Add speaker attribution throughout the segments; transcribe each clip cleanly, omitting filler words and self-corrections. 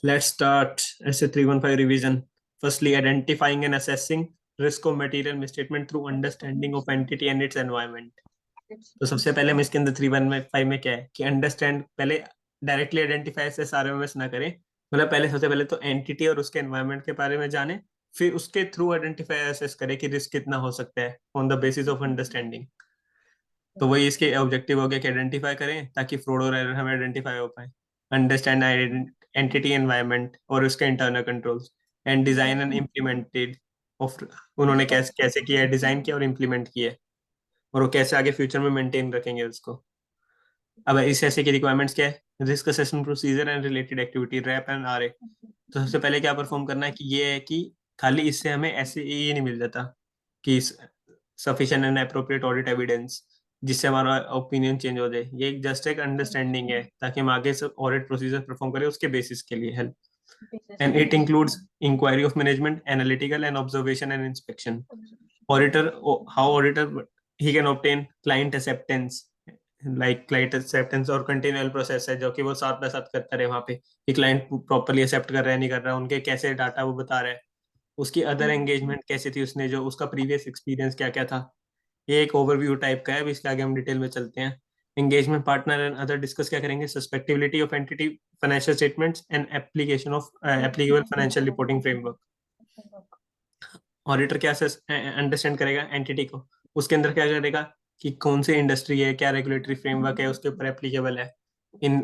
Speaker 1: Let's start essay 315 revision. Firstly, identifying and assessing risk of material misstatement through understanding of entity and its environment. तो सबसे पहले हम इसके अंदर 315 में क्या है कि अंडरस्टैंड, पहले डायरेक्टली आइडेंटिफाई एस आरएमएस ना करें, मतलब पहले सबसे पहले तो एंटिटी और उसके एनवायरनमेंट के बारे में जाने, फिर उसके थ्रू आइडेंटिफाई एसेस करें कि रिस्क कितना हो सकता है on the basis of understanding. तो वही इसके ऑब्जेक्टिव हो गया कि आइडेंटिफाई करें ताकि फ्रॉड और एरर हमें आइडेंटिफाई हो पाए। अंडरस्टैंड एंटिटी एनवायरनमेंट और उसके internal controls and design and implemented of, उन्होंने कैसे कैसे किया है, डिजाइन किया और इम्प्लीमेंट किया है, और वो कैसे आगे फ्यूचर में मेंटेन रखेंगे उसको। अब इस ऐसे की रिक्वायरमेंट्स क्या है? Risk assessment procedure and related activity, RAP and RA. तो सबसे पहले क्या परफॉर्म करना है कि ये है कि खाली इससे हमें ऐसे ये नहीं मिल जाता कि sufficient and appropriate audit evidence जिससे हमारा ओपिनियन चेंज हो जाए। ये जस्ट एक अंडरस्टैंडिंग है ताकि हम आगे से ऑडिट प्रोसीजर परफॉर्म करें उसके बेसिस के लिए help. And it includes inquiry of management, analytical and observation and inspection. Auditor, how auditor he can obtain client acceptance, like client acceptance और कंटिन्यूअल प्रोसेस है जो कि वो साथ बाय साथ करता रहे वहाँ पे कि क्लाइंट प्रॉपरली एक्सेप्ट कर रहा है नहीं कर रहा है, उनके कैसे डाटा वो बता रहा है, उसकी अदर एंगेजमेंट कैसी थी, उसने जो उसका प्रीवियस एक्सपीरियंस क्या क्या था। ये एक ओवरव्यू टाइप का है, अभी इसके आगे हम डिटेल में चलते हैं। Engagement partner and other discuss क्या करेंगे? Susceptibility of entity, financial statements and application of applicable financial reporting framework. Auditor क्या अंडरस्टैंड करेगा एंटिटी को, उसके अंदर क्या करेगा कि कौन सी इंडस्ट्री है, क्या रेगुलेटरी फ्रेमवर्क है उसके ऊपर एप्लीकेबल है। इन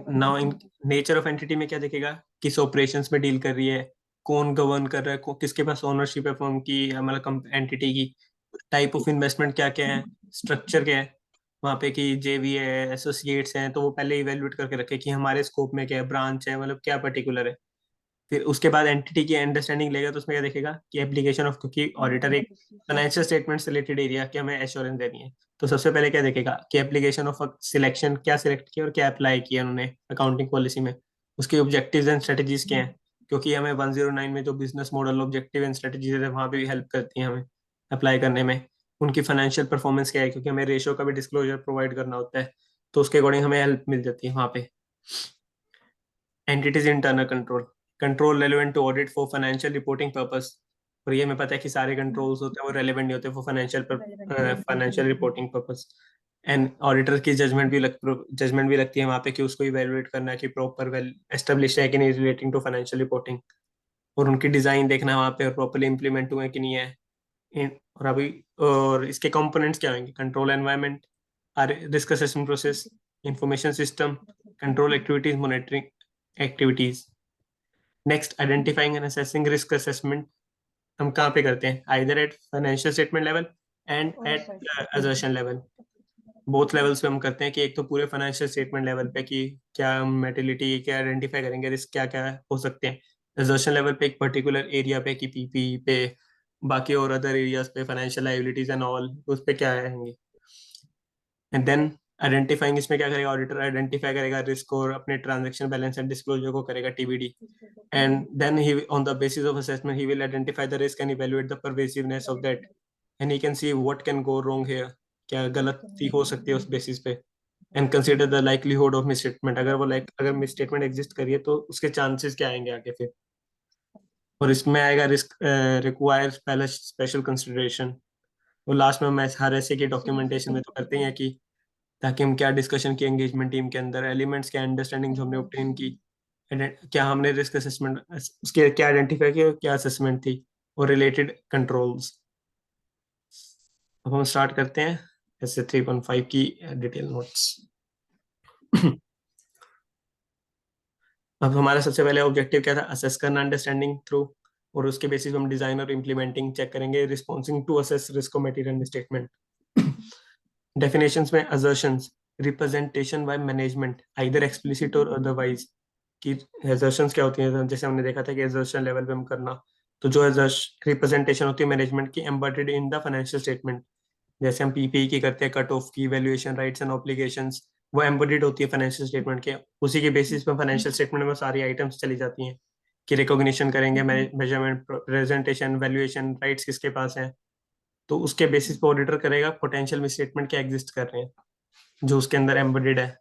Speaker 1: नेचर ऑफ एंटिटी में क्या देखेगा, किस ऑपरेशंस में डील कर रही है, कौन गवर्न कर रहा है, किसके पास ओनरशिप है फर्म की, मतलब एंटिटी की, टाइप ऑफ इन्वेस्टमेंट क्या क्या है, स्ट्रक्चर क्या है वहाँ पे, कि जेवी है, एसोसिएट्स हैं, तो वो पहले इवेल्युएट करके रखे कि हमारे स्कोप में क्या है, ब्रांच है, मतलब क्या पर्टिकुलर है। फिर उसके बाद एंटिटी की अंडरस्टैंडिंग लेगा तो उसमें क्या देखेगा कि एप्लीकेशन ऑफ, क्योंकि ऑडिटर एक फाइनेंशियल स्टेटमेंट से रिलेटेड एरिया की हमें एश्योरेंस देनी है, तो सबसे पहले क्या देखेगा कि एप्लीकेशन ऑफ सिलेक्शन, क्या सिलेक्ट किया और क्या अप्लाई किया उन्होंने अकाउंटिंग पॉलिसी में, उसके ऑब्जेक्टिव्स एंड स्ट्रेटजीज क्या हैं, क्योंकि हमें 109 में जो business model objective and strategies है वहाँ पे भी हेल्प करती हैं हमें अप्लाई करने में। उनकी फाइनेंशियल परफॉर्मेंस क्या है, क्योंकि हमें रेशियो का भी डिस्क्लोजर प्रोवाइड करना होता है, तो उसके अकॉर्डिंग हमें हेल्प मिल जाती है वहाँ पे। Entities internal control, control relevant to audit for financial reporting purpose. और ये हमें पता है कि सारे कंट्रोल्स होते हैं वो रेलेवेंट नहीं होते for financial reporting purpose. And auditor की जजमेंट भी लगती है वहाँ पे कि उसको इवेलुएट करना है कि प्रॉपर वेल एस्टेब्लिश है कि नहीं रिलेटिंग टू फाइनेंशियल रिपोर्टिंग, और उनकी डिजाइन देखना है वहाँ पे प्रॉपरली इंप्लीमेंट हुए कि नहीं है। और अभी और इसके कंपोनेंट्स क्या होंगे? Control environment, risk assessment process, information system, control activities, monitoring activities. Next, identifying and assessing risk assessment हम कहाँ पे करते हैं? Either at financial statement level and at assertion level. Both levels पे हम करते हैं कि एक तो पूरे फाइनेंशियल स्टेटमेंट लेवल पे कि क्या हम मेटिलिटी क्या आइडेंटिफाई करेंगे, रिस्क क्या क्या हो सकते हैं। असर्शन लेवल पे एक पर्टिकुलर एरिया पे कि पीपी पे, बाकी और अदर एरियाज पे फाइनेंशियल लायबिलिटीज एंड ऑल उस पे क्या आएंगे। एंड देन आइडेंटिफाइंग, इसमें क्या करेगा ऑडिटर? आइडेंटिफाई करेगा रिस्क और अपने ट्रांजैक्शन बैलेंस एंड डिस्क्लोजर को करेगा TBD. And then he, on the basis of assessment, he will identify the risk and evaluate the pervasiveness of that, and he can see what can go wrong here, क्या गलती हो सकती है उस basis पे, and consider the likelihood of misstatement, अगर वो अगर मिसस्टेटमेंट एग्जिस्ट करिए तो उसके चांसेस क्या आएंगे आगे फिर। और इसमें आएगा रिस्क रिक्वायर्स पहले स्पेशल कंसिडरेशन। और लास्ट में हम हर ऐसे की डॉक्यूमेंटेशन में तो करते ही हैं कि ताकि हम क्या डिस्कशन की एंगेजमेंट टीम के अंदर, एलिमेंट्स क्या अंडरस्टैंडिंग जो हमने ऑब्टेन की, क्या हमने रिस्क असेसमेंट उसके क्या आइडेंटिफाई किया, क्या असेसमेंट थी, और रिलेटेड कंट्रोल्स। अब हम स्टार्ट करते हैं ऐसे 3.5 की डिटेल नोट्स। अब हमारा सबसे पहले ऑब्जेक्टिव क्या था? असेस करना अंडरस्टैंडिंग थ्रू, और उसके बेसिस पे हम डिजाइन और इम्प्लीमेंटिंग चेक करेंगे, responsing to assess risk material statement. Definitions में assertions, representation by management either explicit और अदरवाइज, कि assertions क्या होती हैं, जैसे हमने देखा था कि assertion लेवल पे हम करना, तो जो रिप्रेजेंटेशन होती है मैनेजमेंट की embedded in the financial statement, जैसे हम पीपीई की करते हैं कट ऑफ की वैल्यूएशन राइट्स एंड ऑब्लिगेशंस, वो एम्बेडेड होती है फाइनेंशियल स्टेटमेंट के, उसी के बेसिस पे फाइनेंशियल स्टेटमेंट में सारी आइटम्स चली जाती हैं कि रिकॉग्निशन करेंगे, मेजरमेंट, प्रेजेंटेशन, वैल्यूएशन राइट्स किसके पास है, तो उसके बेसिस पे ऑडिटर करेगा पोटेंशियल मिसस्टेटमेंट क्या एग्जिस्ट कर रहे हैं जो उसके अंदर एम्बेडेड है।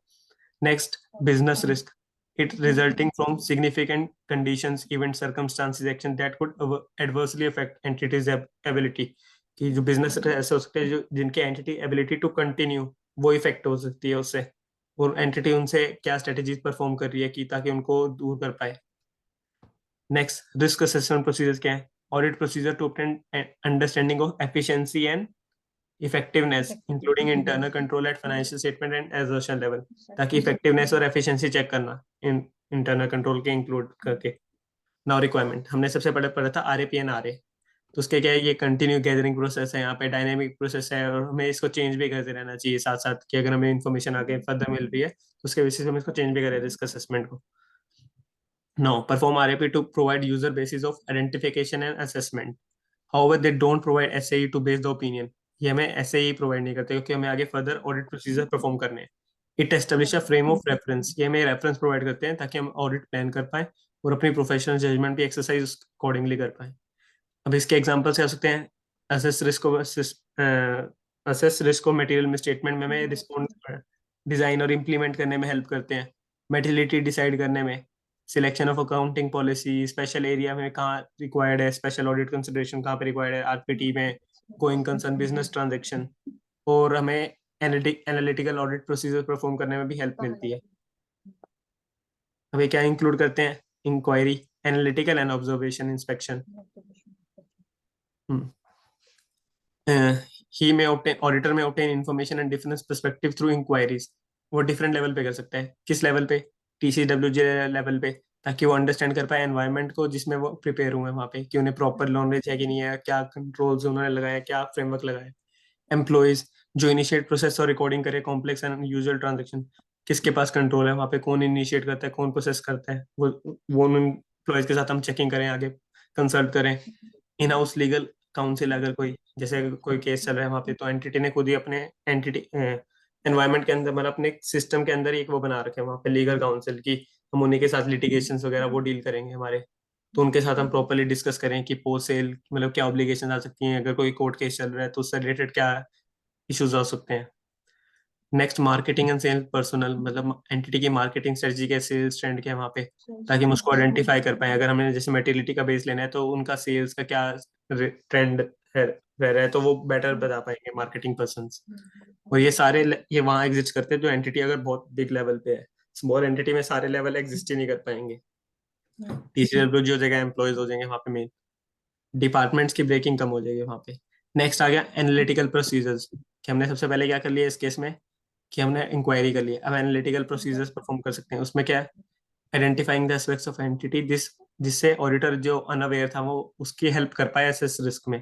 Speaker 1: Next, business risk, it resulting from significant conditions, event, circumstances, action that could adversely affect entity's ability. कि जो बिजनेस ऐसे हो सकते हैं जो जिनके एंटिटी एबिलिटी टू कंटिन्यू वो इफेक्ट हो सकती है उससे, और एंटिटी उनसे क्या स्ट्रेटेजीज परफॉर्म कर रही है कि ताकि उनको दूर कर पाए. नेक्स्ट, रिस्क असेसमेंट प्रोसीजर्स क्या है? Audit procedure to obtain understanding of efficiency and effectiveness including internal control at financial statement and assertion level, ताकि इफेक्टिवनेस और एफिशिएंसी चेक करना इंटरनल कंट्रोल के इंक्लूड करके. नाउ रिक्वायरमेंट हमने सबसे पहले पढ़ा था आरएपी एंड आरए. तो उसके क्या है, ये कंटिन्यू गैदरिंग प्रोसेस है, यहाँ पे डायनेमिक प्रोसेस है, और हमें इसको चेंज भी करते रहना चाहिए साथ साथ, कि अगर हमें इन्फॉर्मेशन आगे फर्दर मिल रही है तो उसके बेसिस पे हम इसको चेंज भी करें रिस्क असेसमेंट को. Now perform RAP to provide user basis of identification and assessment. However they don't provide SAE to base the opinion. ये हमें एसएई प्रोवाइड नहीं करते क्योंकि हमें आगे फर्दर ऑडिट प्रोसीजर परफॉर्म करने हैं. It establish a frame of reference. ये हमें रेफरेंस प्रोवाइड करते हैं ताकि हम ऑडिट प्लान कर पाए और अपनी प्रोफेशनल जजमेंट भी एक्सरसाइज अकॉर्डिंगली कर पाए. अब इसके एग्जांपल्स क्या हो सकते हैं? असेस रिस्क को मटेरियल स्टेटमेंट में हमें रिस्पॉन्ड डिजाइन और इम्प्लीमेंट करने में हेल्प करते हैं. मेटिलिटी डिसाइड करने में, selection of accounting policy, special area में कहाँ रिक्वायर्ड है, स्पेशल ऑडिट कंसिडरेशन कहाँ पे रिक्वायर्ड है, आरपीटी में, गोइंग कंसर्न बिजनेस ट्रांजेक्शन, और हमें एनालिटिकल ऑडिट प्रोसीजर परफॉर्म करने में भी हेल्प मिलती है. अभी क्या इंक्लूड करते हैं? Inquiry, analytical and observation, inspection. ही में ऑब्टेन ऑडिटर में obtain information and difference perspective through inquiries. वो डिफरेंट लेवल पे कर सकता है. किस लेवल पे? टीसीडब्ल्यूजे लेवल पे, ताकि वो अंडरस्टैंड कर पाए एनवायरनमेंट को जिसमें वो प्रिपेयर हुए हैं वहाँ पे, कि उन्हें प्रॉपर नॉलेज है कि नहीं है, क्या कंट्रोल्स उन्होंने लगाया, क्या फ्रेमवर्क लगाया. एम्प्लॉयज जो इनिशिएट प्रोसेस और रिकॉर्डिंग करे कॉम्प्लेक्स एंड यूजुअल ट्रांजेक्शन, किसके पास कंट्रोल है वहाँ पे, कौन इनिशिएट करता है, कौन प्रोसेस करता है, वो उन एम्प्लॉयज के साथ हम चेकिंग करें, आगे कंसल्ट करें. इन हाउस लीगल काउंसिल, अगर कोई जैसे कोई केस चल रहा है वहाँ पे, तो एंटिटी ने खुद ही अपने एंटिटी एनवायरनमेंट के अंदर, मतलब अपने सिस्टम के अंदर ही एक वो बना रखे हैं वहाँ पे लीगल काउंसिल की, हम उन्हीं के साथ लिटिगेशन वगैरह वो डील करेंगे हमारे. तो उनके साथ हम प्रॉपरली डिस्कस करें कि पोस्ट सेल मतलब क्या ऑब्लिगेशन आ सकती हैं, अगर कोई कोर्ट केस चल रहा है तो उससे रिलेटेड क्या इश्यूज आ सकते हैं. Next, marketing and sales personal, मतलब एंटिटी की मार्केटिंग स्ट्रेटजी के, सेल्स ट्रेंड के वहाँ पे, ताकि हम उसको आइडेंटिफाई कर पाए. अगर हमें जैसे मेटिलिटी का बेस लेना है तो उनका सेल्स का क्या ट्रेंड है रह रहा है, तो वो बेटर बता पाएंगे मार्केटिंग पर्सन. और ये सारे ये वहाँ एग्जिस्ट करते हैं जो एंटिटी अगर बहुत बिग लेवल पे है. स्मॉल एंटिटी में सारे लेवल एग्जिस्ट ही नहीं कर पाएंगे. टीसीडब्ल्यू जो जगह एम्प्लॉयज हो जाएंगे वहाँ पे, मेन डिपार्टमेंट्स की ब्रेकिंग कम हो जाएगी वहाँ पे. नेक्स्ट आ गया एनालिटिकल प्रोसीजर्स, कि हमने सबसे पहले क्या कर लिया इस केस में, कि हमने इंक्वायरी कर ली. अब एनालिटिकल प्रोसीजर्स परफॉर्म कर सकते हैं. उसमें क्या है? Identifying the aspects of entity जिससे ऑडिटर जो अनअवेयर था वो उसकी हेल्प कर पाए असेस रिस्क में.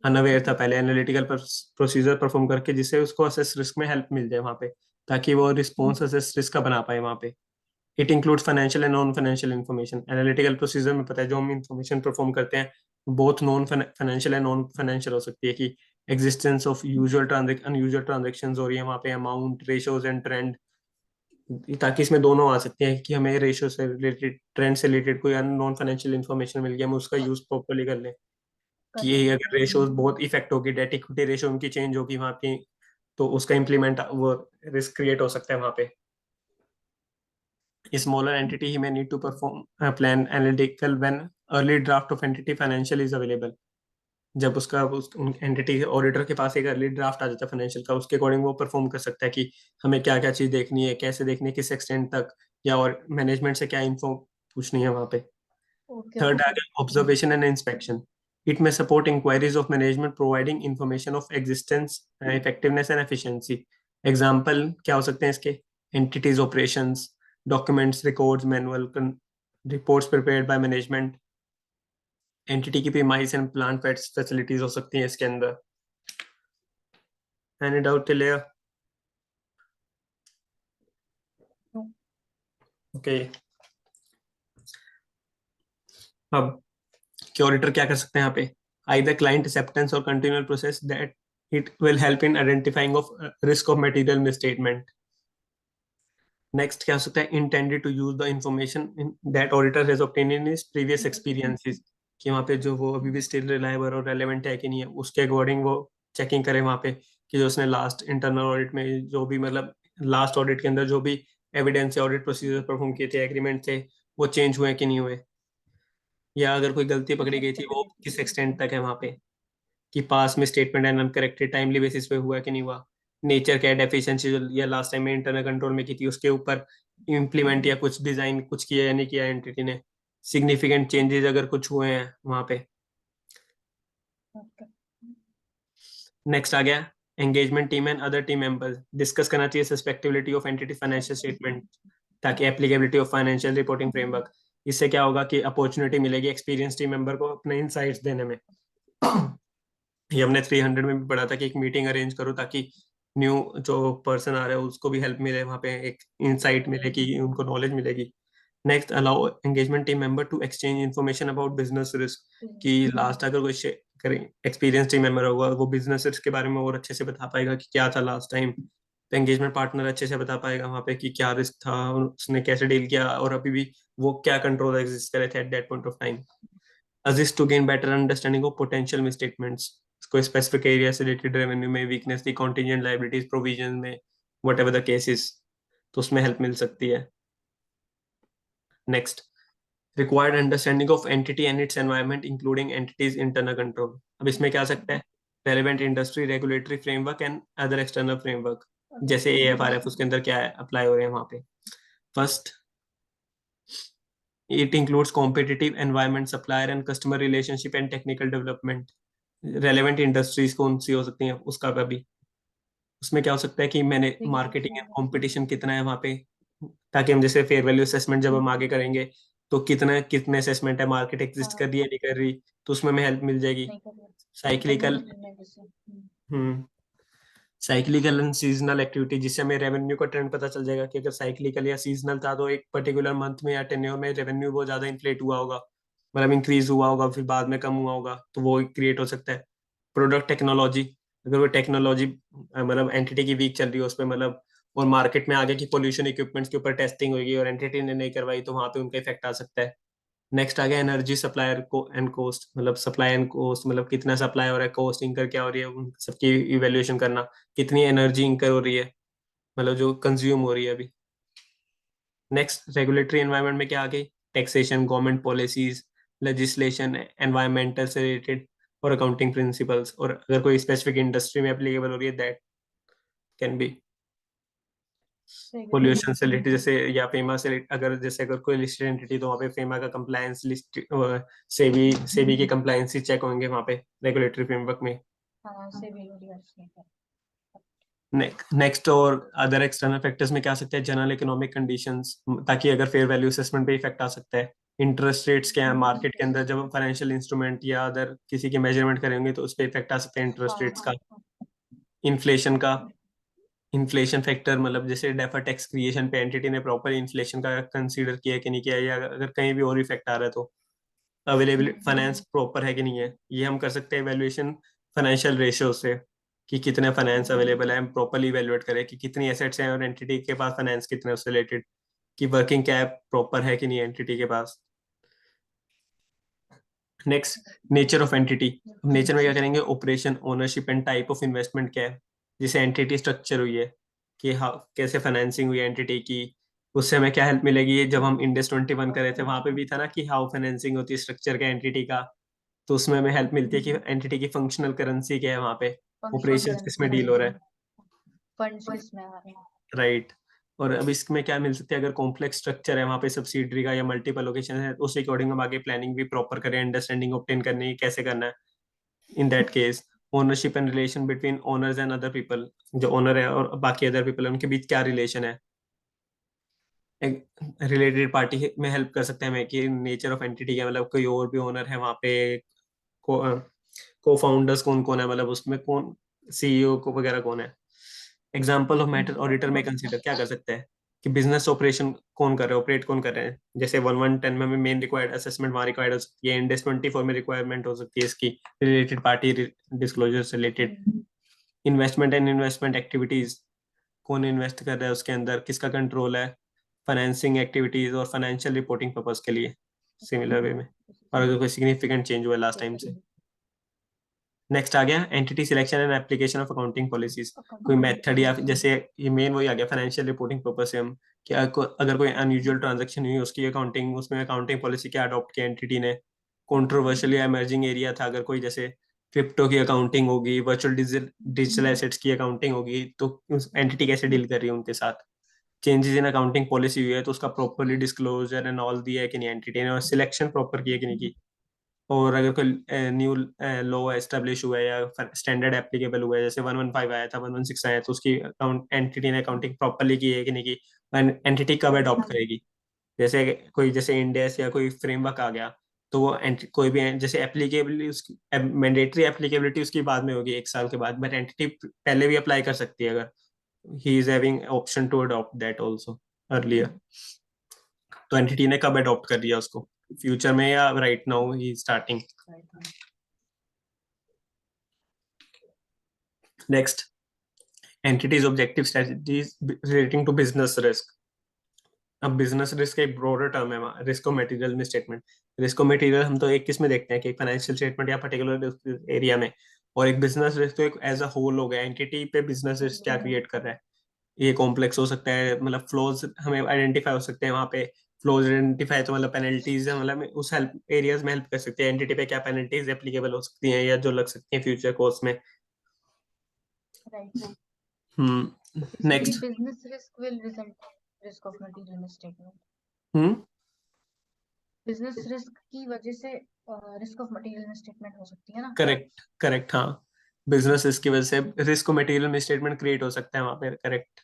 Speaker 1: अनअवेयर था पहले, एनालिटिकल प्रोसीजर परफॉर्म करके जिससे उसको असेस रिस्क में हेल्प मिल जाए वहाँ पे, ताकि वो रिस्पॉन्स असेस रिस्क का बना पाए वहाँ पे. It includes financial and non financial information. Analytical procedure में पता है जो हम इन्फॉर्मेशन परफॉर्म करते हैं both non financial and non financial हो सकती है, कि existence of usual unusual transaction हो रही है वहाँ पे, अमाउंट, रेशियोज एंड ट्रेंड, ताकि इसमें दोनों आ सकते हैं, कि हमें रेशियो से रिलेटेड, ट्रेंड से रिलेटेड कोई नॉन फाइनेंशियल इन्फॉर्मेशन मिल गया, हम उसका यूज प्रॉपरली कर लें. कि अगर रेशियोज बहुत इफेक्ट होगी, डेट इक्विटी रेशियो उनकी चेंज होगी वहाँ की, तो उसका इम्प्लीमेंट वो रिस्क क्रिएट हो सकता है वहाँ पे. Smaller entity he may need to perform a plan analytical when early draft of entity financial is available. जब उसका उस एंटिटी ऑडिटर के पास एक अर्ली ड्राफ्ट आ जाता है फाइनेंशियल का, उसके अकॉर्डिंग वो परफॉर्म कर सकता है कि हमें क्या क्या चीज देखनी है, कैसे देखनी है, किस एक्सटेंट तक, या और मैनेजमेंट से क्या इन्फो पूछनी है वहाँ पे. थर्ड आ गया ऑब्जर्वेशन एंड इंस्पेक्शन. इट में support inquiries of management providing information of existence, effectiveness and efficiency. Example क्या हो सकते हैं इसके? Entities operations, documents, records, manual, reports prepared by management. Entity की premise and plant pets facilities हो सकती हैं इसके अंदर. Any doubt till here? Okay. अब कि ऑडिटर क्या कर सकते हैं यहाँ पे? आइदर क्लाइंट एक्सेप्टेंस और continual process that it will help in identifying of risk of material misstatement. Next क्या हो सकता है? Intended to use the information that auditor has obtained in his previous experiences, कि वहाँ पे जो वो अभी भी स्टिल रिलायबल और रेलेवेंट है कि नहीं है, उसके अकॉर्डिंग वो चेकिंग करे वहाँ पे, कि जो उसने लास्ट इंटरनल ऑडिट में जो भी, मतलब लास्ट ऑडिट के अंदर जो भी एविडेंस से ऑडिट प्रोसीजर परफॉर्म किए थे, एग्रीमेंट थे, वो चेंज हुए कि नहीं हुए, या अगर कोई गलती पकड़ी गई थी वो किस एक्सटेंट तक है वहां पे, कि पास में statement and uncorrected timely basis पे हुआ कि नहीं हुआ, नेचर क्या डेफिशिएंसी जो या लास्ट टाइम में इंटरनल कंट्रोल में की थी उसके ऊपर इम्प्लीमेंट या कुछ डिजाइन कुछ किया या नहीं किया एंटिटी ने, सिग्निफिकेंट चेंजेस अगर कुछ हुए हैं वहां पे। नेक्स्ट आ गया engagement team and other team members, discuss करना चाहिए susceptibility of entity financial statement ताकि applicability of financial reporting framework, इससे क्या होगा कि अपॉर्चुनिटी मिलेगी एक्सपीरियंस टीम मेंबर को अपने इनसाइट्स देने में। ये हमने 300 में भी पढ़ा था कि एक मीटिंग अरेंज करो ताकि न्यू जो पर्सन आ रहा है उसको भी हेल्प मिले, वहाँ पे एक इंसाइट मिले कि उनको नॉलेज मिलेगी। Next allow engagement team member to exchange information about business risk, कि लास्ट अगर कोई करें एक्सपीरियंस टीम मेंबर होगा वो बिजनेस रिस्क के बारे में और अच्छे से बता पाएगा कि क्या था लास्ट टाइम, तो एंगेजमेंट पार्टनर अच्छे से बता पाएगा वहाँ पे कि क्या रिस्क था और उसने कैसे डील किया और अभी भी वो क्या कंट्रोल एग्जिस्ट करे थे at that point of time. assist to gain better understanding of potential misstatements, कोई स्पेसिफिक एरिया से रिलेटेड रेवेन्यू में वीकनेस थी, कॉन्टिजेंट लाइबिलिटीज प्रोविजन में, वट एवर द केसेस, तो उसमें हेल्प मिल सकती है। Next required understanding of entity and it's environment including entities internal control, अब इसमें क्या आ सकता है, relevant industry regulatory framework and other external framework, जैसे AFRF उसके अंदर क्या अप्लाई हो रहे हैं वहां पे। First it includes competitive environment, supplier and customer relationship and technical development, relevant industries कौन सी हो सकती हैं उसका भी, उसमें क्या हो सकता है कि मैंने मार्केटिंग एंड कंपटीशन कितना है वहां पे, ताकि हम जैसे फेयर वैल्यू असेसमेंट जब हम आगे करेंगे तो कितना कितने असेसमेंट है, मार्केट एग्जिस्ट कर रही है नहीं कर रही, तो उसमें हमें हेल्प मिल जाएगी। Cyclical cyclical and seasonal activity, जिससे हमें रेवेन्यू का ट्रेंड पता चल जाएगा कि अगर साइक्लिकल या सीजनल था तो एक पर्टिकुलर मंथ में या टेन्योर में रेवेन्यू बहुत ज्यादा इन्फ्लेट हुआ होगा, मतलब इंक्रीज हुआ होगा फिर बाद में कम हुआ होगा, तो वो क्रिएट हो सकता है। प्रोडक्ट टेक्नोलॉजी, अगर वो टेक्नोलॉजी मतलब एंटिटी की वीक चल रही है उस पर मतलब, और मार्केट में आगे की पोल्यूशन इक्विपमेंट्स के ऊपर टेस्टिंग होगी और एंटिटी ने नहीं करवाई तो वहां पे उनका इफेक्ट आ सकता है। नेक्स्ट आ गया एनर्जी सप्लायर को एंड कोस्ट, मतलब सप्लाई एंड कोस्ट, मतलब कितना सप्लाई हो रहा है, कोस्ट इंकर क्या हो रही है, उन सबकी इवेल्युएशन करना, कितनी एनर्जी इंकर हो रही है, मतलब जो कंज्यूम हो रही है अभी। नेक्स्ट रेगुलेटरी एनवायरनमेंट में क्या आ गई, taxation, government policies, legislation, environmental से रिलेटेड और अकाउंटिंग प्रिंसिपल्स, और अगर कोई स्पेसिफिक इंडस्ट्री में एप्लीकेबल हो रही है दैट कैन बी पोल्यूशन से रिलेटेड, जैसे या फेमा से अगर जैसे अगर कोई लिस्टेड एंटिटी तो वहाँ पे फेमा का कंप्लायंस लिस्ट, सेबी की कंप्लायंस चेक होंगे वहाँ पे रेगुलेटरी फ्रेमवर्क में। नेक्स्ट और अदर एक्सटर्नल फैक्टर्स में क्या आ सकते हैं, जनरल इकोनॉमिक कंडीशंस, ताकि अगर फेयर वैल्यू असेसमेंट पे इफेक्ट आ सकता है। इंटरेस्ट रेट्स क्या है मार्केट के अंदर, जब हम फाइनेंशियल इंस्ट्रूमेंट या अदर किसी की मेजरमेंट करेंगे तो उस पर इफेक्ट आ सकता है इंटरेस्ट रेट्स का। इन्फ्लेशन का, इन्फ्लेशन फैक्टर मतलब जैसे डेफर टैक्स क्रिएशन पे एंटिटी ने प्रॉपर इन्फ्लेशन का कंसीडर किया कि नहीं किया, या अगर कहीं भी और इफेक्ट आ रहा है तो अवेलेबल फाइनेंस प्रॉपर है कि नहीं है, ये हम कर सकते हैं वैल्यूएशन फाइनेंशियल रेशियो से, कि कितने फाइनेंस अवेलेबल है, हम प्रॉपरली इवेलुएट करें कि कितनी एसेट्स हैं और एंटिटी के पास फाइनेंस कितने उससे रिलेटेड, कि वर्किंग कैप प्रॉपर है कि नहीं एंटिटी के पास। Next nature of entity, nature में क्या करेंगे, operation, ownership and type of investment क्या है, जैसे एंटिटी स्ट्रक्चर हुई है कि हाँ कैसे फाइनेंसिंग हुई एंटिटी की, उससे हमें क्या हेल्प मिलेगी, जब हम इंडेक्स 21 कर रहे थे वहां पे भी था ना कि हाउ फाइनेंसिंग होती है स्ट्रक्चर का एंटिटी का, तो उसमें हमें हेल्प मिलती है कि एंटिटी की फंक्शनल करेंसी क्या है वहां पे, ऑपरेशन किसमें डील हो रहा है,
Speaker 2: फंड्स किसमें आ रहे हैं,
Speaker 1: राइट। और अब इसमें क्या मिल सकती है, अगर कॉम्प्लेक्स स्ट्रक्चर है वहाँ पे सब्सिडरी का या मल्टीपल लोकेशन है, उस अकॉर्डिंग हम आगे प्लानिंग भी प्रॉपर करें, अंडरस्टैंडिंग ऑब्टेन करने की कैसे करना है। In that case ownership and relation between owners and other people, जो ओनर है और बाकी अदर पीपल है उनके बीच क्या रिलेशन है, रिलेटेड पार्टी में हेल्प कर सकते हैं हमें कि नेचर ऑफ एंटिटी क्या, मतलब कोई और भी ओनर है वहाँ पे, को फाउंडर्स कौन कौन है, मतलब उसमें कौन CEO को वगैरह कौन है। एग्जाम्पल ऑफ मैटर ऑडिटर में कंसीडर क्या कर सकते हैं कि बिजनेस ऑपरेशन कौन कर रहे हैं, ऑपरेट कौन कर रहे हैं, जैसे 1110 में मेन रिक्वायर्ड असेसमेंट वहाँ रिक्वायर्ड हो सकती है, इंडेक्स 24 में रिक्वायरमेंट हो सकती है इसकी, रिलेटेड पार्टी डिस्क्लोजर से related. Investment and investment activities, कौन इन्वेस्ट कर रहा है उसके अंदर, किसका कंट्रोल है, फाइनेंसिंग एक्टिविटीज और फाइनेंशियल रिपोर्टिंग पर्पज के लिए सिमिलर वे में, और अगर कोई सिग्निफिकेंट चेंज हुआ लास्ट टाइम से। नेक्स्ट आ गया entity selection and application of accounting policies, कोई मेथड या जैसे ये मेन वही आ गया फाइनेंशियल रिपोर्टिंग पर्पस से हम अगर कोई अनयूजुअल ट्रांजैक्शन हुई उसकी अकाउंटिंग, उसमें अकाउंटिंग पॉलिसी क्या अडॉप्ट किया एंटिटी ने। कंट्रोवर्शियल या इमर्जिंग एरिया था, अगर कोई जैसे क्रिप्टो की अकाउंटिंग होगी, वर्चुअल डिजिटल एसेट्स की अकाउंटिंग होगी, तो उस एंटिटी कैसे डील कर रही है उनके साथ। चेंजेस इन अकाउंटिंग पॉलिसी हुई है तो उसका प्रॉपरली डिस्क्लोजर एंड ऑल दिया है कि नहीं एंटिटी ने, और सिलेक्शन प्रॉपर की है कि नहीं की। और अगर कोई न्यू लॉ एस्टेब्लिश हुआ है या स्टैंडर्ड एप्लीकेबल हुआ है, जैसे 115 आया था, 116 आया, तो उसकी अकाउंट एंटिटी ने अकाउंटिंग प्रॉपरली की है कि नहीं की। एंटिटी कब अडॉप्ट करेगी। जैसे कोई जैसे इंडेस या कोई फ्रेमवर्क आ गया, तो वो कोई भी जैसे एप्लीकेबिलिटी उसकी मैंडेटरी एप्लीकेबिलिटी उसकी बाद में होगी 1 साल के बाद, बट एंटिटी पहले भी अप्लाई कर सकती है अगर he is having option to adopt that also earlier. तो एंटिटी ने कब अडॉप्ट कर दिया उसको, फ्यूचर में या राइट नाउ ही starting. Next, entities objective strategies relating to business risk. अब बिजनेस रिस्क एक ब्रॉडर टर्म है, रिस्क ऑफ मटेरियल में स्टेटमेंट। रिस्क ऑफ मटेरियल हम तो एक किस में देखते हैं कि फाइनेंशियल स्टेटमेंट या पर्टिकुलर एरिया में, और एक बिजनेस रिस्क तो एक एज अ होल हो गया, एंटिटी पे बिजनेस रिस्क क्या क्रिएट कर रहा है। ये कॉम्प्लेक्स हो सकता है, मतलब फ्लोज हमें आइडेंटिफाई हो सकते हैं वहाँ पे। फ्लोज आइडेंटिफाई तो मतलब पेनल्टीज है, मतलब उस हेल्प एरियाज में हेल्प कर सकते हैं एंटिटी पे, क्या पेनल्टीज एप्लीकेबल हो सकती हैं या जो लग सकती हैं फ्यूचर कोर्स में।
Speaker 2: Right.
Speaker 1: Next.
Speaker 2: Basically, business risk will result risk of material misstatement.
Speaker 1: Hmm
Speaker 2: business risk की वजह से रिस्क ऑफ मटेरियल मिसस्टेटमेंट हो सकती है ना।
Speaker 1: करेक्ट करेक्ट, हाँ। बिजनेस रिस्क की वजह से रिस्क मटेरियल मिसस्टेटमेंट क्रिएट हो सकता है वहाँ पे, करेक्ट।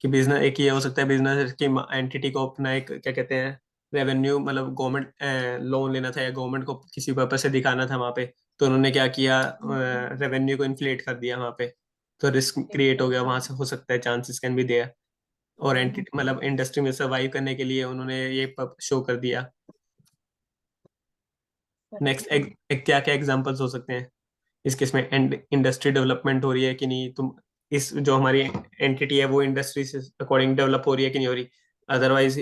Speaker 1: कि बिजनेस एक ये हो सकता है, बिजनेस की एंटिटी को अपना एक क्या कहते हैं रेवेन्यू, मतलब गवर्नमेंट लोन लेना था या गवर्नमेंट को किसी पर्पज से दिखाना था वहाँ पे, तो उन्होंने क्या किया, रेवेन्यू को इन्फ्लेट कर दिया वहाँ पे, तो रिस्क क्रिएट हो गया वहां से, हो सकता है चांसेस कैन बी देयर। और एंटिटी मतलब इंडस्ट्री में सर्वाइव करने के लिए उन्होंने ये शो कर दिया। नेक्स्ट, क्या क्या एग्जांपल्स हो सकते हैं इस केस में, इंडस्ट्री डेवलपमेंट हो रही है कि नहीं, तुम इस जो हमारी एंटिटी है वो इंडस्ट्री से अकॉर्डिंग डेवलप हो रही है कि नहीं हो रही। अदरवाइज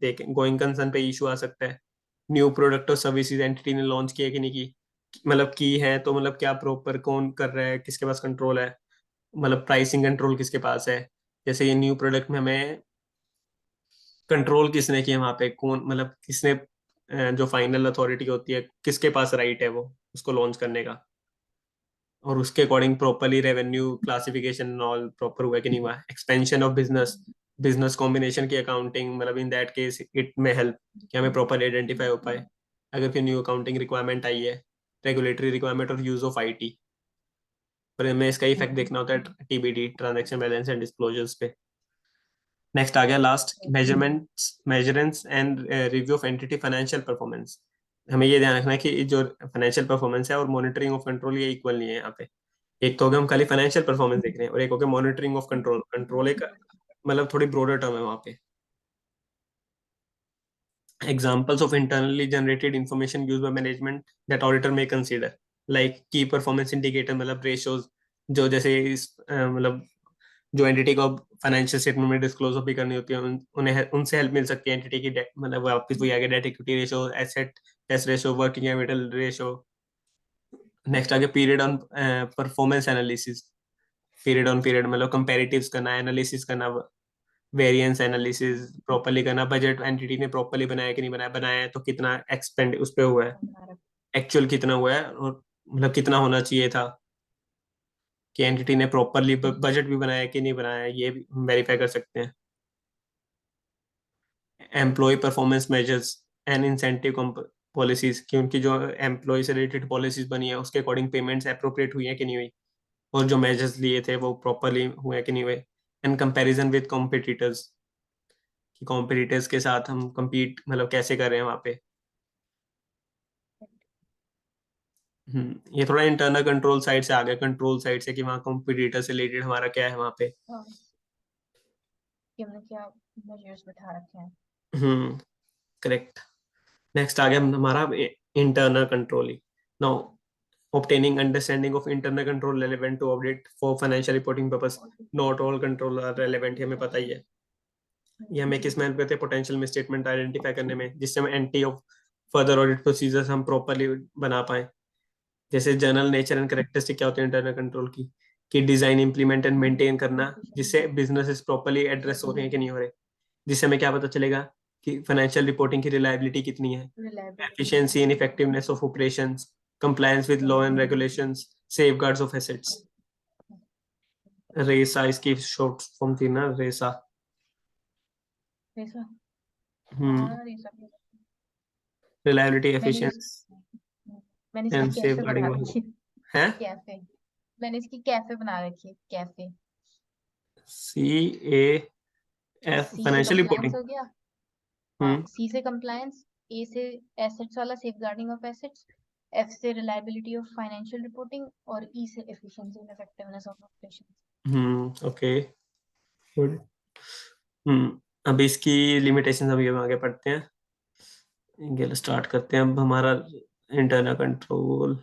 Speaker 1: देख गोइंग कंसर्न पे इशू आ सकता है। न्यू प्रोडक्ट और सर्विसेज एंटिटी ने लॉन्च किया कि नहीं की, मतलब की है तो मतलब क्या प्रॉपर कौन कर रहा है, किसके पास कंट्रोल है, मतलब प्राइसिंग कंट्रोल किसके पास है। जैसे ये न्यू प्रोडक्ट में हमें कंट्रोल किसने किया वहां पे, कौन मतलब किसने जो फाइनल अथॉरिटी होती है किसके पास राइट है वो उसको लॉन्च करने का, और उसके according properly revenue classification all proper हुआ कि नहीं हुआ। Expansion of business, business combination की अकाउंटिंग, मतलब इन दैट केस इट में हेल्प कि हमें प्रॉपर आइडेंटिफाई हो पाए अगर कोई न्यू अकाउंटिंग रिक्वायरमेंट आई है। रेगुलेटरी रिक्वायरमेंट और यूज ऑफ आईटी, पर हमें इसका इफेक्ट देखना होता है TBD, transaction balance and disclosures पे। नेक्स्ट आ गया last, measurements and review of entity financial performance. हमें ये ध्यान रखना है कि जो फाइनेंशियल परफॉर्मेंस है और मॉनिटरिंग ऑफ कंट्रोल ये इक्वल नहीं है यहाँ पे। एक तो हो गया हम खाली फाइनेंशियल परफॉर्मेंस देख रहे हैं, और एक हो गया मॉनिटरिंग ऑफ कंट्रोल। कंट्रोल एक मतलब थोड़ी ब्रॉडर टर्म है वहाँ पे। Examples of internally generated information used by management that auditor may consider, like key performance indicator, मतलब ratios, जो जैसे मतलब जो एंटिटी को फाइनेंशियल स्टेटमेंट में डिस्क्लोज भी करनी होती है, उन्हें उनसे हेल्प मिल सकती है एंटिटी की मतलब वापस वही आ गया debt equity ratio, asset test ratio, working capital ratio. Next आ गया period on performance analysis. Period on period मतलब कंपैरेटिव्स करना, एनालिसिस करना, वेरिएंस एनालिसिस प्रॉपरली करना, बजट एंटिटी ने प्रॉपरली बनाया कि नहीं बनाया, बनाया है तो कितना एक्सपेंड उस पे हुआ है, एक्चुअल कितना हुआ है, और मतलब कितना होना चाहिए था, कि एंटिटी ने प्रॉपरली बजट भी बनाया कि नहीं बनाया, ये भी वेरीफाई कर सकते हैं। Employ performance measures and incentive policies, कि उनकी जो एम्प्लॉय से रिलेटेड पॉलिसीज बनी है उसके अकॉर्डिंग पेमेंट्स अप्रोप्रिएट हुई है कि नहीं हुई, और जो मेजर्स लिए थे वो प्रॉपरली हुए कि नहीं हुए। एंड कंपैरिजन विद कॉम्पिटिटर्स, कि कॉम्पिटिटर्स के साथ हम compete मतलब कैसे कर रहे हैं वहाँ पे। ये थोड़ा इंटरनल कंट्रोल साइड से आ गया, कंट्रोल साइड से कि वहाँ कॉम्पिटिटर से रिलेटेड हमारा क्या है वहाँ पे।
Speaker 2: हाँ, कि हमने क्या मेजर्स बिठा रखे हैं।
Speaker 1: करेक्ट। नेक्स्ट आ गया हमारा internal control. Now, obtaining understanding of internal control relevant to audit for financial reporting purpose, not all control are relevant, ये हमें पता ही है। ये हमें किस में हेल्प करते हैं, पोटेंशियल मिसस्टेटमेंट आइडेंटिफाई करने में, जिससे हम anti of further audit procedures हम प्रॉपरली बना पाए। जैसे जनरल नेचर एंड करेक्टरिस्टिक क्या होती है इंटरनल कंट्रोल की, कि डिजाइन, इम्प्लीमेंट एंड मेंटेन करना, जिससे बिजनेसेस प्रॉपर्ली एड्रेस हो रहे हैं कि नहीं हो रहे, जिससे हमें क्या पता चलेगा कि फाइनेंशियल रिपोर्टिंग की रिलायबिलिटी कितनी है, efficiency and effectiveness of operations, compliance with law and regulations, safeguards of assets. रेसा इसकी शॉर्ट फॉर्म थी ना, रेसा।
Speaker 2: रेसा,
Speaker 1: हम्म।
Speaker 2: हाँ रेसा भी।
Speaker 1: रिलायबिलिटी,
Speaker 2: मैंने
Speaker 1: एफिशिएंसी
Speaker 2: मैंने इसकी
Speaker 1: एंड
Speaker 2: कैफे बना
Speaker 1: सेफगार्डिंग
Speaker 2: रखी
Speaker 1: है।
Speaker 2: कैफे। मैंने इसकी कैफे बना रखी है, कैफे।
Speaker 1: CAF
Speaker 2: सी से
Speaker 1: फाइनेंशियल
Speaker 2: कंप्लायंस
Speaker 1: रिपोर्टिंग।
Speaker 2: हो गया। हाँ,
Speaker 1: हम्म।
Speaker 2: सी से कंप्लायंस, ए से एसेट्स वाला सेफगार्डिंग ऑफ एसेट्स, एफ से रिलायबिलिटी ऑफ फाइनेंशियल रिपोर्टिंग, और ई से efficiency and effectiveness of operations.
Speaker 1: Okay, good. अब इसकी लिमिटेशन अभी हम आगे पढ़ते हैं। ये स्टार्ट करते हैं अब हमारा इंटरनल कंट्रोल।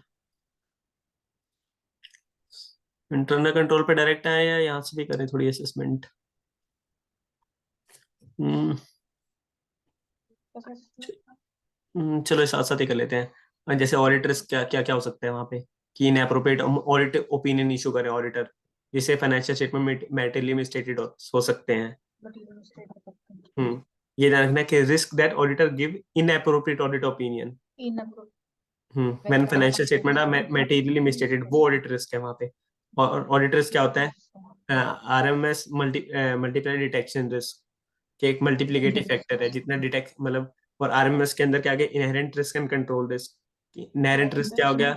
Speaker 1: इंटरनल कंट्रोल पे डायरेक्ट आए या यहाँ से भी करें थोड़ी असेसमेंट? चलो साथ साथ ही कर लेते हैं। जैसे ऑडिटर्स क्या क्या क्या हो सकता है वहाँ पे, कि इनएप्रोप्रिएट ऑडिट ओपिनियन इशू करे ऑडिटर, जिससे फाइनेंशियल स्टेटमेंट मैटेरियली मिसस्टेटेड हो सकते हैं। हम्म। ये ध्यान रखना कि risk that auditor give inappropriate audit opinion. When financial statement are materially misstated, वो ऑडिट रिस्क है वहाँ पे। और ऑडिटर्स क्या होता है, RMS मल्टीप्लाई डिटेक्शन रिस्क, कि एक मल्टीप्लिकेटिव फैक्टर है जितना डिटेक्ट मतलब। और RMS के अंदर क्या आ गया, inherent risk and control risk. Inherent risk क्या हो गया,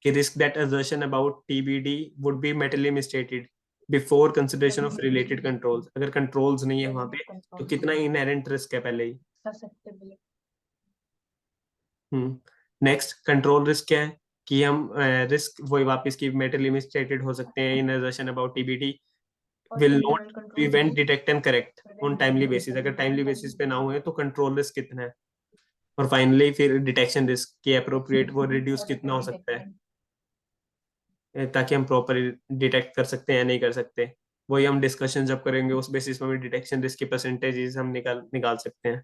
Speaker 1: कि risk that assertion about TBD would be materially misstated before consideration of related controls. अगर कंट्रोल्स नहीं है वहां पे तो कितना इनहेरेंट रिस्क है पहले ही। नेक्स्ट, कंट्रोल रिस्क क्या है, कि हम रिस्क वही वापस की मेटली मिसस्टेटेड हो सकते हैं in assertion about TBD will not prevent, detect and correct on timely basis। अगर टाइमली बेसिस पे ना हुए तो कंट्रोल रिस्क कितना है। और फाइनली फिर डिटेक्शन रिस्क, की अप्रोप्रिएट वो रिड्यूस कितना हो सकता है, ताकि हम प्रॉपरली डिटेक्ट कर सकते हैं या नहीं कर सकते। वही हम डिस्कशन जब करेंगे उस बेसिस पे हम डिटेक्शन रिस्क की परसेंटेज हम निकाल निकाल सकते हैं।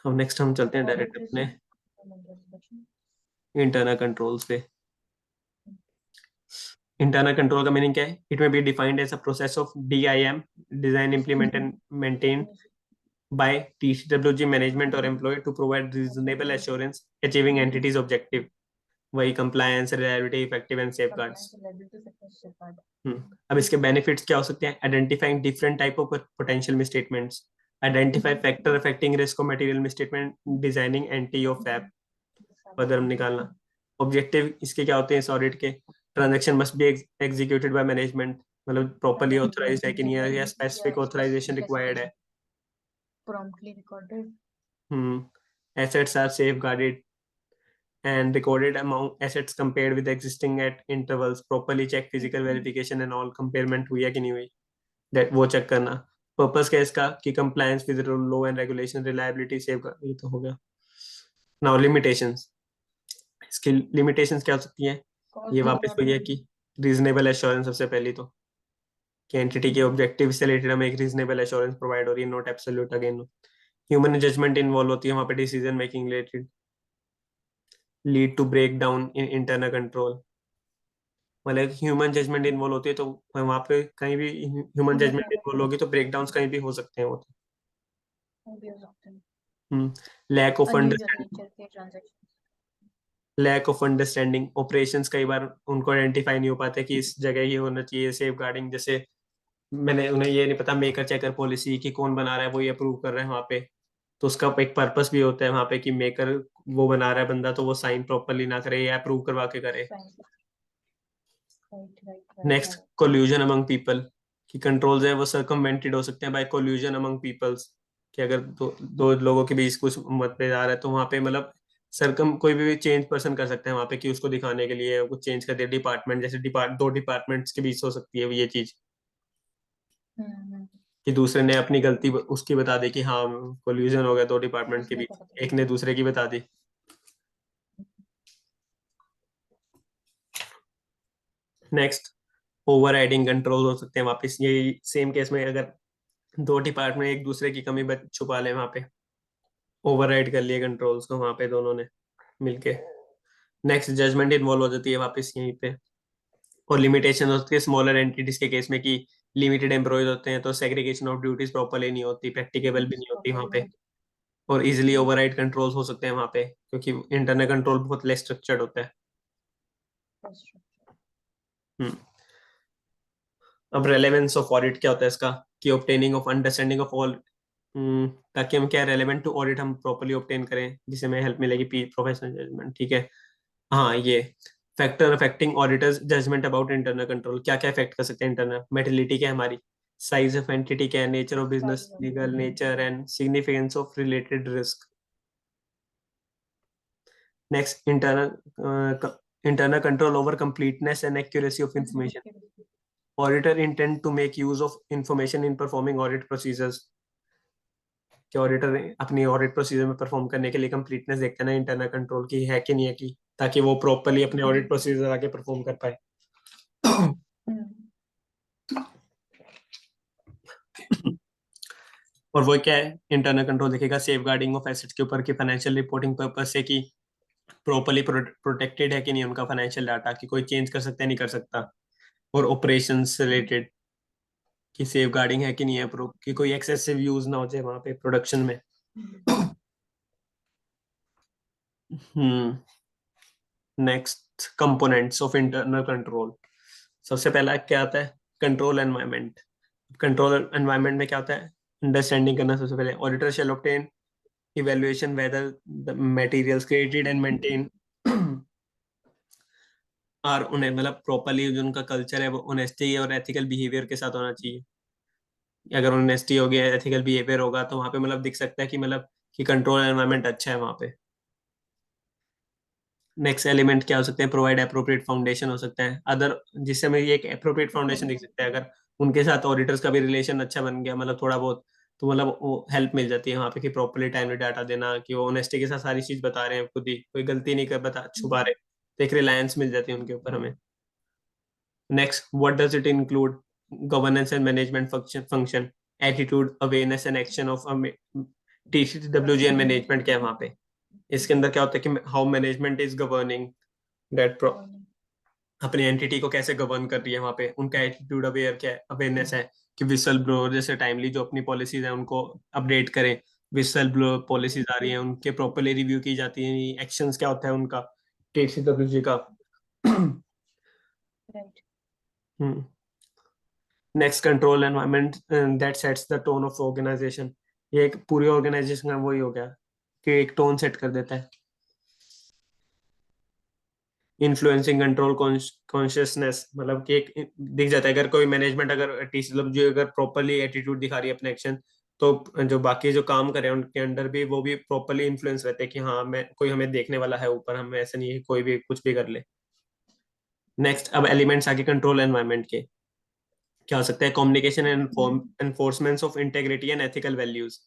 Speaker 1: अब नेक्स्ट हम चलते हैं डायरेक्ट अपने इंटरनल कंट्रोल्स पे। इंटरनल कंट्रोल का मीनिंग क्या है? It may be defined as a process of DIM, design implement and maintain by TCWG management or employee to provide reasonable assurance achieving entities objective, वही compliance, reliability, effective and safeguards। अब इसके benefits क्या हो सकते हैं? Identifying different type of potential misstatements, identify factor affecting risk of material misstatement, designing anti of FAP, further हम निकालना। Objective इसके क्या होते हैं इस ऑडिट के? Transaction must be executed by management, मतलब प्रॉपर्ली ऑथराइज्ड है कि नहीं है, या स्पेसिफिक ऑथराइजेशन रिक्वायर्ड है।
Speaker 2: promptly recorded,
Speaker 1: Assets are safeguarded and recorded among assets compared with existing at intervals, properly check physical verification and all, कंपेयरमेंट हुई है कि नहीं हुई, that वो चेक करना। पर्पस क्या है इसका, कि compliance with law and regulation, reliability, safeguard, ये तो हो गया। नाउ लिमिटेशंस, इसकी लिमिटेशंस क्या हो सकती है? ये वापस वही है कि रीजनेबल एश्योरेंस सबसे पहली तो, कि एंटिटी के ऑब्जेक्टिव से रिलेटेड हमें एक रीजनेबल एश्योरेंस प्रोवाइड हो रही है, not absolute again. Human judgement involve होती है वहां पे decision making related, lead to break down in internal control, मतलब ह्यूमन जजमेंट इन्वॉल्व होती है तो वहां पे कहीं भी ह्यूमन जजमेंट इन्वॉल्व होगी तो ब्रेकडाउन्स कहीं भी हो सकते हैं वो तो। Lack of understanding, lack of understanding, operations कई बार उनको आइडेंटिफाई नहीं हो पाते कि इस जगह ये होना चाहिए। सेफ गार्डिंग, जैसे मैंने उन्हें ये नहीं पता मेकर चेकर पॉलिसी की कौन बना रहा है, वो ये अप्रूव कर रहे हैं वहां पे, तो उसका एक पर्पस भी होता है वहां पे कि मेकर वो बना रहा है बंदा तो वो साइन प्रॉपरली ना करे या अप्रूव करवा के करे। नेक्स्ट, कोल्यूजन अमंग पीपल, कि कंट्रोल्स है वो सर्कमवेंटेड हो सकते हैं बाय कोल्यूजन अमंग पीपल्स, कि अगर दो लोगों के बीच कुछ मतभेद आ रहा है तो वहां पे मतलब सरकम कोई भी चेंज पर्सन कर सकते हैं वहां पे, कि उसको दिखाने के लिए कुछ चेंज कर दिया। डिपार्टमेंट जैसे दो डिपार्टमेंट्स के बीच हो सकती है ये चीज, कि दूसरे ने अपनी गलती उसकी बता दी कि हाँ कोल्यूजन हो गया दो डिपार्टमेंट के बीच, एक ने दूसरे की बता दी। नेक्स्ट, ओवर राइडिंग कंट्रोल हो सकते हैं वापस, ये सेम केस में अगर दो डिपार्टमेंट एक दूसरे की कमी छुपा ले वहां पे, ओवरराइड कर लिए कंट्रोल्स को वहां पे दोनों ने मिलके। नेक्स्ट, जजमेंट इन्वॉल्व हो जाती है वापस यहीं पे, और लिमिटेशन होती है स्मॉलर एंटिटीज के केस में कि लिमिटेड एम्प्लॉयज होते हैं तो सेग्रीगेशन ऑफ ड्यूटीज प्रॉपर्ली नहीं होती, प्रैक्टिकेबल भी नहीं होती वहाँ पे, और इजिली ओवरराइड कंट्रोल्स हो सकते हैं वहाँ पे क्योंकि इंटरनल कंट्रोल बहुत लेस स्ट्रक्चर्ड होता है। हम्म अब रेलेवेंस ऑफ ऑडिट क्या होता है इसका, कि obtaining of understanding of all, ताकि हम क्या रेलेवेंट टू ऑडिट हम प्रॉपर्ली ऑब्टेन करें जिससे हमें हेल्प मिलेगी प्रोफेशनल जजमेंट। ठीक है, हाँ ये factor affecting auditor's judgement about internal control, क्या क्या इफेक्ट कर सकते हैं इंटरनल, मेटिलिटी क्या है हमारी, साइज ऑफ एंटिटी क्या है, nature of business, legal nature and significance of related risk. Next internal control over completeness and accuracy of information, auditor intend to make use of information in performing audit procedures, कि auditor अपनी audit procedure में perform करने के लिए completeness देखते हैं ना internal control की है कि नहीं है की, ताकि वो प्रॉपर्ली अपने ऑडिट प्रोसीजर आगे परफॉर्म कर पाए। और वो क्या है, इंटरनल कंट्रोल देखेगा सेफगार्डिंग ऑफ एसेट्स के ऊपर की फाइनेंशियल रिपोर्टिंग पर्पस से कि प्रॉपर्ली प्रोटेक्टेड है कि नहीं उनका फाइनेंशियल डाटा, कि कोई चेंज कर सकता है नहीं कर सकता, और ऑपरेशंस से रिलेटेड कि सेफगार्डिंग है कि नहीं है, कि कोई एक्सेसिव यूज ना हो जाए वहां पे प्रोडक्शन में। Next components of internal control, सबसे पहला क्या आता है, कंट्रोल एनवायरनमेंट। कंट्रोल एनवायरनमेंट में क्या होता है, अंडरस्टैंडिंग करना सबसे पहले, auditor shall obtain evaluation whether the materials created and maintain और उन्हें मतलब प्रॉपर्ली जो उनका कल्चर है वो ऑनेस्टी और एथिकल बिहेवियर के साथ होना चाहिए। अगर ऑनेस्टी होगी, एथिकल बिहेवियर होगा तो वहाँ पे मतलब दिख सकता है कि मतलब कि कंट्रोल एनवायरनमेंट अच्छा है वहाँ पे। नेक्स्ट एलिमेंट क्या हो सकते हैं, प्रोवाइड अप्रोप्रिएट फाउंडेशन हो सकता है अदर, जिससे हमें ये एक अप्रोप्रिएट फाउंडेशन दिख सकता है, अगर उनके साथ ऑडिटर्स का भी रिलेशन अच्छा बन गया मतलब थोड़ा बहुत, तो मतलब वो हेल्प मिल जाती है वहाँ पे कि प्रॉपर्ली टाइमली डाटा देना, कि वो ऑनेस्टी के साथ सारी चीज बता रहे हैं खुद ही, कोई गलती नहीं कर बता छुपा रहे, तो एक रिलायंस मिल जाती है उनके ऊपर हमें। Next, what does it include, governance and management function, attitude awareness and action of TCWG and management क्या है वहाँ पे, इसके अंदर क्या होता है कि how management is governing that, अपनी एंटिटी को कैसे गवर्न कर रही है वहाँ पे, उनका एटीट्यूड अवेयर क्या है, अवेयरनेस है कि विसल ब्लोअर जैसे टाइमली जो अपनी पॉलिसीज है उनको अपडेट करें, विसल ब्लोअर पॉलिसीज आ रही हैं उनके प्रॉपर्ली रिव्यू की जाती है, एक्शंस क्या होता है उनका टीसीडब्ल्यूजी का। Next, control environment that sets the tone of organisation, ये एक पूरी ऑर्गेनाइजेशन का वही हो गया कि एक टोन सेट कर देता है। इन्फ्लुएंसिंग कंट्रोल कॉन्शियसनेस, मतलब कि एक दिख जाता है अगर कोई मैनेजमेंट अगर टीसीडब्ल्यूजी अगर प्रॉपर्ली एटीट्यूड दिखा रही है अपने एक्शन, तो जो बाकी जो काम कर रहे हैं उनके अंडर भी वो भी प्रॉपर्ली इन्फ्लुएंस रहते हैं कि हाँ मैं कोई हमें देखने वाला है ऊपर, हमें ऐसा नहीं है कोई भी कुछ भी कर ले। नेक्स्ट, अब एलिमेंट्स आगे कंट्रोल एनवायरनमेंट के क्या हो सकता है, communication and enforcement of integrity and ethical values,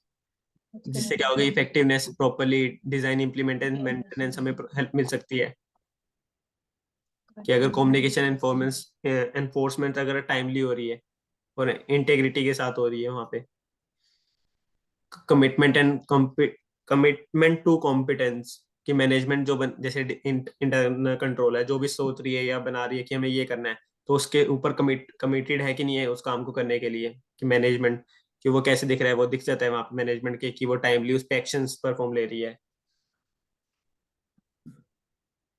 Speaker 1: जिससे क्या होगा effectiveness, properly design implement and maintenance हमें हेल्प मिल सकती है, कि अगर कम्युनिकेशन एनफोर्समेंट अगर टाइमली हो रही है और इंटेग्रिटी के साथ हो रही है वहां पे, commitment and commitment to competence, कि मैनेजमेंट जो जैसे इंटरनल कंट्रोल है जो भी सोच रही है या बना रही है कि हमें ये करना है, तो उसके ऊपर कमिटेड है कि नहीं है उस काम को करने के लिए, कि मैनेजमेंट कि वो कैसे दिख रहा है, वो दिख जाता है वहां पे मैनेजमेंट के कि वो टाइमली उस पे एक्शंस परफॉर्म ले रही है।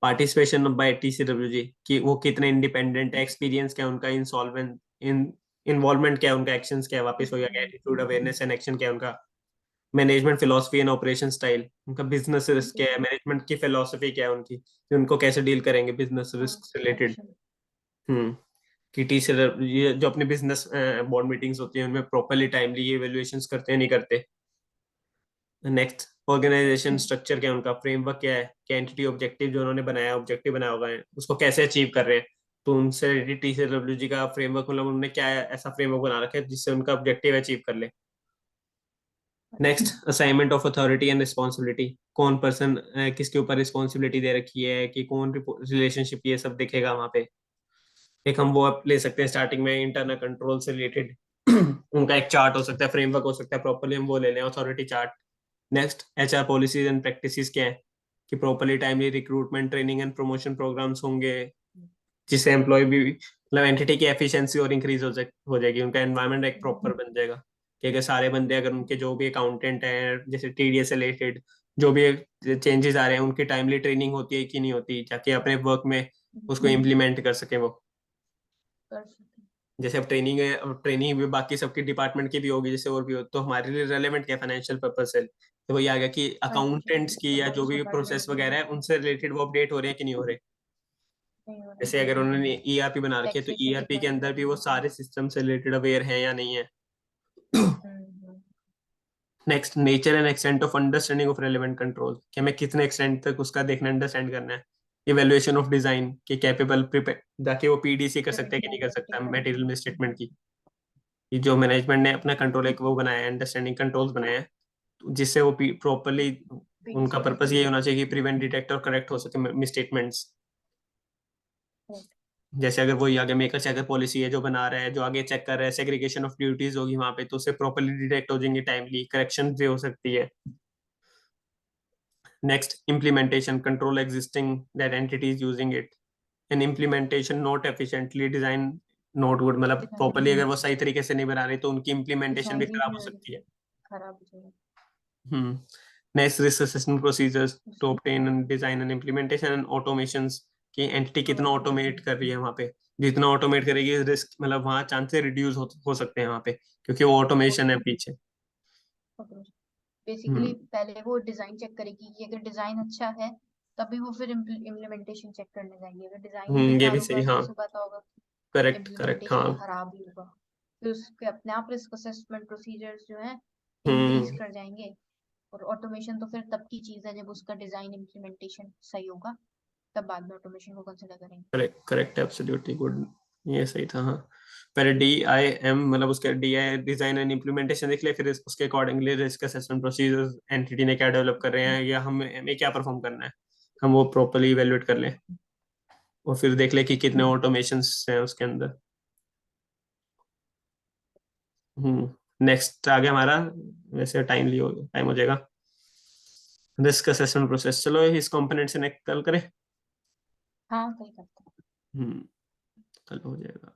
Speaker 1: पार्टिसिपेशन बाय टीसीडब्ल्यूजी, कि वो कितने इंडिपेंडेंट है, एक्सपीरियंस क्या है उनका, इंसॉल्वेंट इन इन्वॉल्वमेंट क्या है उनका, एक्शंस क्या है, वापस हो गया एटीट्यूड अवेयरनेस एंड एक्शन क्या है उनका, management philosophy and operation style, उनका बिजनेस रिस्क क्या है, मैनेजमेंट की फिलोसफी क्या है उनकी, कि उनको कैसे डील करेंगे बिजनेस रिस्क से रिलेटेड। कि टीचर ये जो अपने बिजनेस बोर्ड मीटिंग्स होती हैं उनमें प्रॉपर्ली टाइमली ये इवैल्यूएशंस करते हैं नहीं करते। नेक्स्ट, ऑर्गेनाइजेशन स्ट्रक्चर क्या है उनका, फ्रेमवर्क क्या है, क्या एंटिटी ऑब्जेक्टिव जो उन्होंने बनाया ऑब्जेक्टिव बनाया होगा है उसको कैसे अचीव कर रहे हैं, तो उनसे टीसीडब्ल्यूजी का फ्रेमवर्क मतलब उन्होंने क्या ऐसा फ्रेमवर्क बना रखा है जिससे उनका ऑब्जेक्टिव अचीव कर ले। Next, assignment of authority and responsibility, कौन पर्सन किसके ऊपर रिस्पॉन्सिबिलिटी दे रखी है, कि कौन रिलेशनशिप, ये सब दिखेगा वहां पे। एक हम वो आप ले सकते हैं स्टार्टिंग में इंटरनल कंट्रोल से रिलेटेड उनका एक चार्ट हो सकता है, फ्रेमवर्क हो सकता है, प्रॉपर्ली हम वो ले लें authority chart. Next, HR policies and practices क्या है, कि properly timely recruitment training and promotion programmes होंगे, जिससे एम्प्लॉय भी मतलब एंटिटी की एफिशिएंसी और इंक्रीज हो जाएगी, उनका एनवायरनमेंट एक प्रॉपर बन जाएगा कि अगर सारे बंदे अगर उनके जो भी अकाउंटेंट हैं जैसे टीडीएस से रिलेटेड जो भी चेंजेस आ रहे हैं उनकी टाइमली ट्रेनिंग होती है कि नहीं होती, ताकि अपने वर्क में उसको इम्प्लीमेंट कर सके वो।
Speaker 2: कर सकते हैं।
Speaker 1: जैसे अब ट्रेनिंग है, अब ट्रेनिंग भी बाकी सबकी डिपार्टमेंट की भी होगी जैसे और भी हो, तो हमारे लिए रेलेवेंट क्या फाइनेंशियल पर्पज से, तो वही आ गया कि अकाउंटेंट्स की या जो भी प्रोसेस वगैरह है उनसे रिलेटेड वो अपडेट हो रहे हैं कि नहीं हो रहे।
Speaker 2: नहीं हो रहा
Speaker 1: जैसे अगर उन्होंने ईआरपी बना रखी है तो
Speaker 2: टैक्सेशन
Speaker 1: ईआरपी के अंदर भी वो सारे सिस्टम से रिलेटेड अवेयर है या नहीं है। Next, nature and extent of understanding of relevant control, कि हमें कितने एक्सटेंट तक उसका देखना अंडरस्टैंड करना है। इवेल्युएशन ऑफ डिजाइन कि कैपेबल प्रिपेयर, ताकि वो पीडीसी कर सकते हैं कि नहीं कर सकता मटेरियल मिसस्टेटमेंट की। ये जो मैनेजमेंट ने अपना कंट्रोल एक वो बनाया है, अंडरस्टैंडिंग कंट्रोल्स बनाया है, जिससे वो प्रॉपरली उनका पर्पस ये होना चाहिए कि प्रिवेंट, डिटेक्ट और करेक्ट हो सके मिसस्टेटमेंट्स। जैसे अगर वही आगे मेकर चेकर पॉलिसी है जो बना रहा है, जो आगे चेक कर रहा है, सेग्रीगेशन ऑफ ड्यूटीज होगी वहां पे, तो उसे प्रॉपरली डिटेक्ट हो जाएंगे, टाइमली करेक्शन भी हो सकती है। Next, implementation control existing that entities using it, an implementation not efficiently design not good, मतलब प्रॉपरली अगर वो सही तरीके से नहीं बना रही तो उनकी इम्प्लीमेंटेशन भी खराब हो सकती है।
Speaker 2: खराब हो जाएगा।
Speaker 1: Hmm. Next, risk assessment procedures to obtain and design and implementation and automations, कि एंटिटी कितना ऑटोमेट कर रही है वहां पे, जितना ऑटोमेट करेगी रिस्क मतलब वहां चांसेस रिड्यूस हो सकते हैं वहां पे, क्योंकि वो ऑटोमेशन है पीछे।
Speaker 2: बेसिकली पहले वो डिजाइन चेक करेगी कि अगर डिजाइन अच्छा है तभी वो फिर इम्प्लीमेंटेशन चेक करने जाएंगे। अगर डिजाइन ही
Speaker 1: ये
Speaker 2: बेकार
Speaker 1: भी
Speaker 2: होगा
Speaker 1: सही,
Speaker 2: तो
Speaker 1: हाँ।
Speaker 2: उसे पता होगा
Speaker 1: करेक्ट करेक्ट,
Speaker 2: इम्प्लीमेंटेशन
Speaker 1: हाँ।
Speaker 2: खराब ही होगा, फिर उसके अपने आप रिस्क असेसमेंट प्रोसीजर्स जो है इंक्रीज
Speaker 1: हम्म।
Speaker 2: कर जाएंगे। और ऑटोमेशन तो फिर तब की चीज है जब उसका डिजाइन इम्प्लीमेंटेशन सही होगा, तब बाद में ऑटोमेशन को कंसिडर करेंगे।
Speaker 1: Correct correct, absolutely good. ये सही था, हाँ। पहले DIM मतलब उसके DI डिजाइन एंड इम्प्लीमेंटेशन देख ले, फिर उसके accordingly risk assessment procedures entity ने क्या डेवलप कर रहे हैं या हमें क्या परफॉर्म करना है, हम वो प्रॉपरली इवेलुएट कर लें, और फिर देख ले कि कितने ऑटोमेशंस हैं उसके अंदर। नेक्स्ट आ गया हमारा, वैसे टाइम हो जाएगा, रिस्क असेसमेंट प्रोसेस। चलो इस कंपोनेंट से निकल करें।
Speaker 2: हाँ सही करते हैं।
Speaker 1: कल हो जाएगा।